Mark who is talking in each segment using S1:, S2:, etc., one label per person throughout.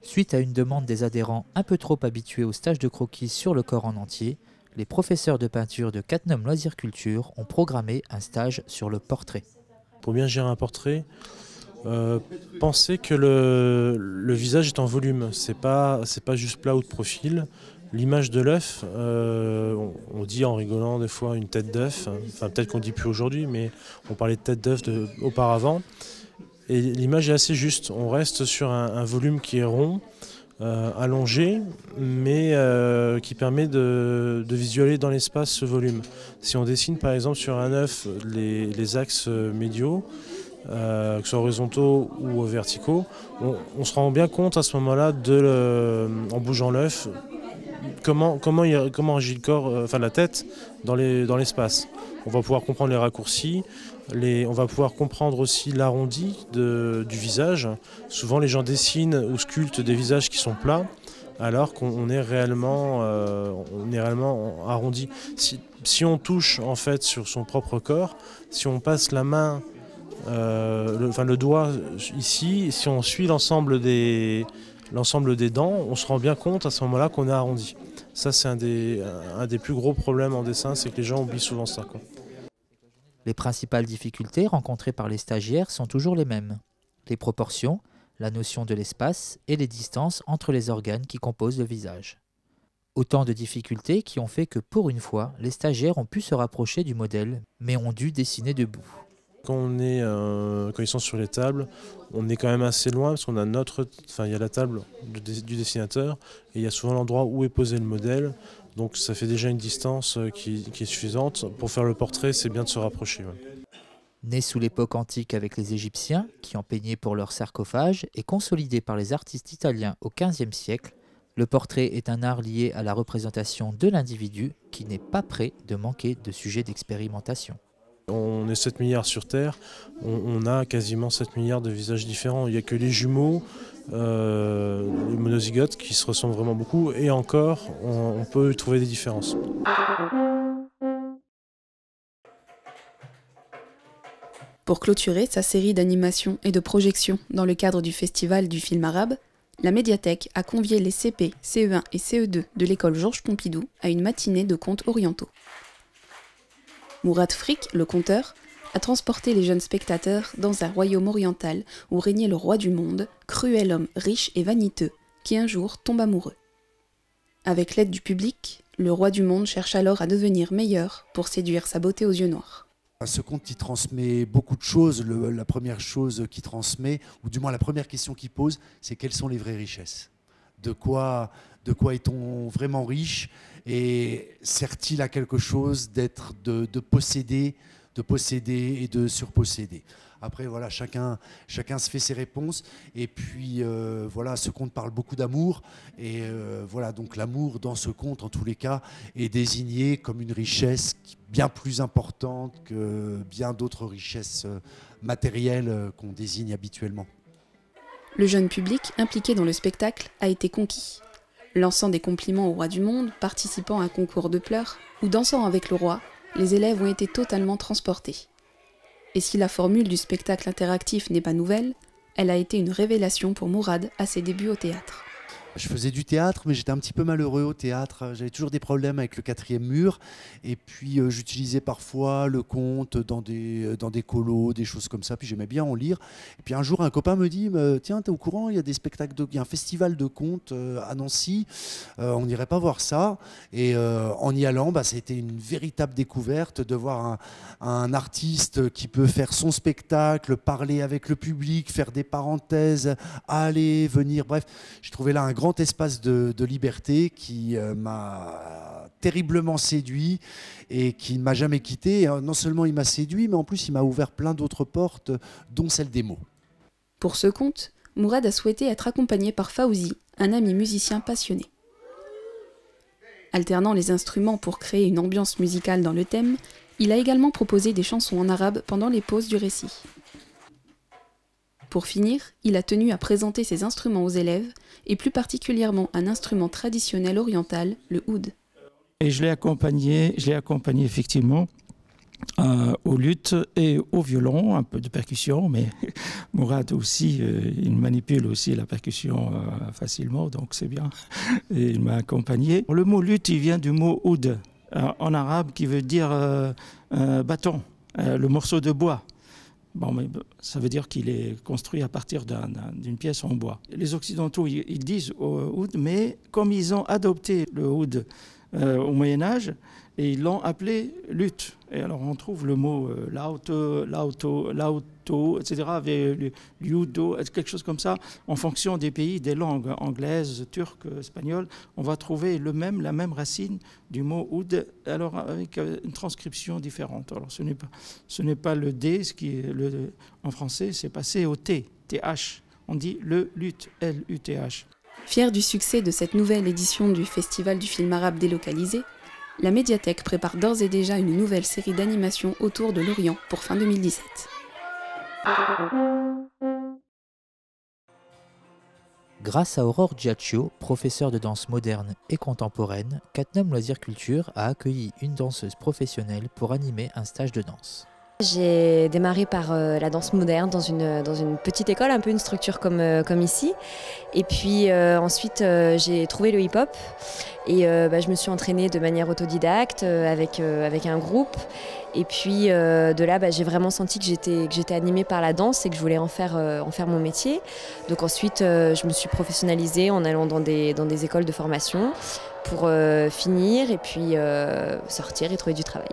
S1: Suite à une demande des adhérents un peu trop habitués au stage de croquis sur le corps en entier, les professeurs de peinture de Cattenom Loisirs Culture ont programmé un stage sur le portrait.
S2: Pour bien gérer un portrait, pensez que le visage est en volume, c'est pas juste plat ou de profil. L'image de l'œuf, on dit en rigolant des fois une tête d'œuf, enfin peut-être qu'on ne dit plus aujourd'hui, mais on parlait de tête d'œuf auparavant. Et l'image est assez juste, on reste sur un volume qui est rond, allongé, mais qui permet de visualiser dans l'espace ce volume. Si on dessine par exemple sur un œuf les axes médiaux, que ce soit horizontaux ou verticaux, on se rend bien compte à ce moment-là, en bougeant l'œuf, comment agit le corps, enfin la tête dans l'espace. On va pouvoir comprendre les raccourcis, on va pouvoir comprendre aussi l'arrondi du visage. Souvent les gens dessinent ou sculptent des visages qui sont plats, alors qu'on est réellement arrondi. Si on touche en fait sur son propre corps, si on passe la main, le doigt ici, si on suit l'ensemble des dents, on se rend bien compte à ce moment-là qu'on est arrondi. Ça, c'est un des plus gros problèmes en dessin, c'est que les gens oublient souvent ça, quoi.
S1: Les principales difficultés rencontrées par les stagiaires sont toujours les mêmes. Les proportions, la notion de l'espace et les distances entre les organes qui composent le visage. Autant de difficultés qui ont fait que pour une fois, les stagiaires ont pu se rapprocher du modèle, mais ont dû dessiner debout.
S2: Quand ils sont sur les tables, on est quand même assez loin parce qu'on a il y a la table du dessinateur et il y a souvent l'endroit où est posé le modèle. Donc ça fait déjà une distance qui est suffisante. Pour faire le portrait, c'est bien de se rapprocher. Ouais.
S1: Né sous l'époque antique avec les Égyptiens, qui en peignaient pour leurs sarcophages, et consolidé par les artistes italiens au XVe siècle, le portrait est un art lié à la représentation de l'individu qui n'est pas prêt de manquer de sujets d'expérimentation.
S2: On est 7 milliards sur Terre, on a quasiment 7 milliards de visages différents. Il n'y a que les jumeaux, les monozygotes qui se ressemblent vraiment beaucoup, et encore, on peut trouver des différences.
S3: Pour clôturer sa série d'animations et de projections dans le cadre du Festival du film arabe, la médiathèque a convié les CP, CE1 et CE2 de l'école Georges Pompidou à une matinée de contes orientaux. Mourad Frick, le conteur, a transporté les jeunes spectateurs dans un royaume oriental où régnait le roi du monde, cruel homme riche et vaniteux, qui un jour tombe amoureux. Avec l'aide du public, le roi du monde cherche alors à devenir meilleur pour séduire sa beauté aux yeux noirs.
S4: Ce conte, il transmet beaucoup de choses. La première chose qu'il transmet, ou du moins la première question qu'il pose, c'est quelles sont les vraies richesses ? De quoi est-on vraiment riche ? Et sert-il à quelque chose de posséder et de surposséder ? Après, voilà, chacun se fait ses réponses. Et puis, voilà, ce conte parle beaucoup d'amour. Et voilà, donc l'amour, dans ce conte, en tous les cas, est désigné comme une richesse bien plus importante que bien d'autres richesses matérielles qu'on désigne habituellement.
S3: Le jeune public impliqué dans le spectacle a été conquis. Lançant des compliments au roi du monde, participant à un concours de pleurs ou dansant avec le roi, les élèves ont été totalement transportés. Et si la formule du spectacle interactif n'est pas nouvelle, elle a été une révélation pour Mourad à ses débuts au théâtre.
S4: Je faisais du théâtre, mais j'étais un petit peu malheureux au théâtre. J'avais toujours des problèmes avec le 4e mur. Et puis, j'utilisais parfois le conte dans des colos, des choses comme ça. Puis, j'aimais bien en lire. Et puis, un jour, un copain me dit « Tiens, t'es au courant, il y a des spectacles, il y a un festival de contes à Nancy. On n'irait pas voir ça ?» Et en y allant, c'était une véritable découverte de voir un artiste qui peut faire son spectacle, parler avec le public, faire des parenthèses, aller, venir. Bref, j'ai trouvé là un grand espace de liberté qui m'a terriblement séduit et qui ne m'a jamais quitté. Non seulement il m'a séduit, mais en plus il m'a ouvert plein d'autres portes, dont celle des mots.
S3: Pour ce conte, Mourad a souhaité être accompagné par Fawzi, un ami musicien passionné. Alternant les instruments pour créer une ambiance musicale dans le thème, il a également proposé des chansons en arabe pendant les pauses du récit. Pour finir, il a tenu à présenter ses instruments aux élèves, et plus particulièrement un instrument traditionnel oriental, le oud.
S5: Et je l'ai accompagné effectivement au luth et au violon, un peu de percussion, mais Mourad aussi, il manipule aussi la percussion facilement, donc c'est bien. Et il m'a accompagné. Le mot luth, il vient du mot oud, en arabe, qui veut dire bâton, le morceau de bois. Bon, mais ça veut dire qu'il est construit à partir d'une pièce en bois. Les Occidentaux, ils disent oud, mais comme ils ont adopté le oud au Moyen-Âge, et ils l'ont appelé luth. Et alors on trouve le mot lauto, etc., avec liudo, quelque chose comme ça, en fonction des pays, des langues anglaises, turques, espagnoles, on va trouver la même racine du mot oud, alors avec une transcription différente. Alors ce n'est pas le D, en français, c'est passé au T, TH. On dit le luth, L-U-T-H.
S3: Fier du succès de cette nouvelle édition du Festival du film arabe délocalisé, la médiathèque prépare d'ores et déjà une nouvelle série d'animations autour de l'Orient pour fin 2017.
S1: Grâce à Aurore Giacchio, professeure de danse moderne et contemporaine, Catnum Loisirs Culture a accueilli une danseuse professionnelle pour animer un stage de danse.
S6: J'ai démarré par la danse moderne dans une petite école, un peu une structure comme ici. Et puis ensuite, j'ai trouvé le hip-hop et je me suis entraînée de manière autodidacte avec un groupe. Et puis de là, j'ai vraiment senti que j'étais animée par la danse et que je voulais en faire mon métier. Donc ensuite, je me suis professionnalisée en allant dans des écoles de formation pour finir et puis sortir et trouver du travail.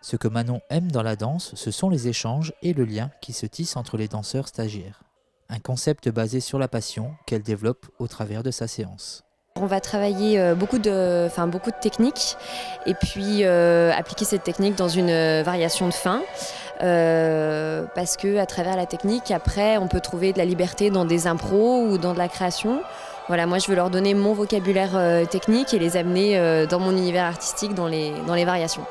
S1: Ce que Manon aime dans la danse, ce sont les échanges et le lien qui se tissent entre les danseurs stagiaires. Un concept basé sur la passion qu'elle développe au travers de sa séance.
S6: On va travailler beaucoup de techniques et puis appliquer cette technique dans une variation de fin parce qu'à travers la technique, après, on peut trouver de la liberté dans des impros ou dans de la création. Voilà, moi je veux leur donner mon vocabulaire technique et les amener dans mon univers artistique, dans les variations.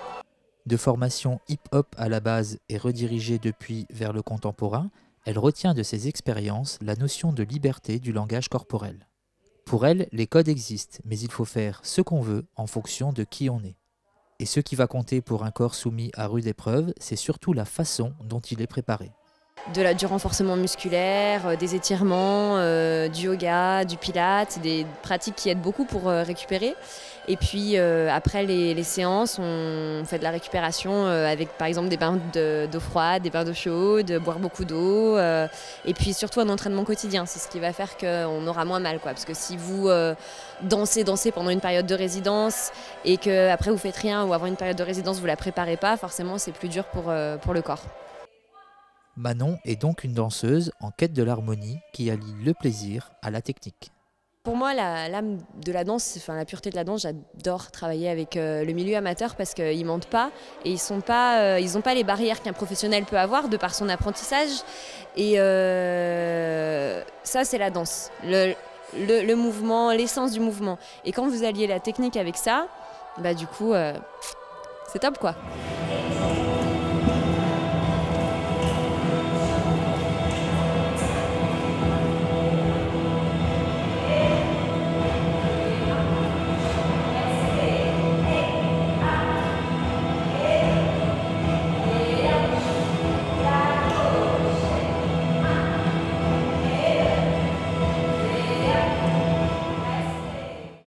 S1: De formation hip-hop à la base et redirigée depuis vers le contemporain, elle retient de ses expériences la notion de liberté du langage corporel. Pour elle, les codes existent, mais il faut faire ce qu'on veut en fonction de qui on est. Et ce qui va compter pour un corps soumis à rude épreuve, c'est surtout la façon dont il est préparé.
S6: Du renforcement musculaire, des étirements, du yoga, du pilates, des pratiques qui aident beaucoup pour récupérer. Et puis après les séances, on fait de la récupération avec par exemple des bains d'eau froide, des bains d'eau chaude, boire beaucoup d'eau. Et puis surtout un entraînement quotidien, c'est ce qui va faire qu'on aura moins mal, quoi. Parce que si vous dansez pendant une période de résidence et qu'après vous faites rien ou avant une période de résidence vous la préparez pas, forcément c'est plus dur pour le corps.
S1: Manon est donc une danseuse en quête de l'harmonie qui allie le plaisir à la technique.
S6: Pour moi, l'âme de la danse, la pureté de la danse, j'adore travailler avec le milieu amateur parce qu'ils mentent pas et ils n'ont pas les barrières qu'un professionnel peut avoir de par son apprentissage. Et ça, c'est la danse, le mouvement, l'essence du mouvement. Et quand vous alliez la technique avec ça, du coup, c'est top, quoi.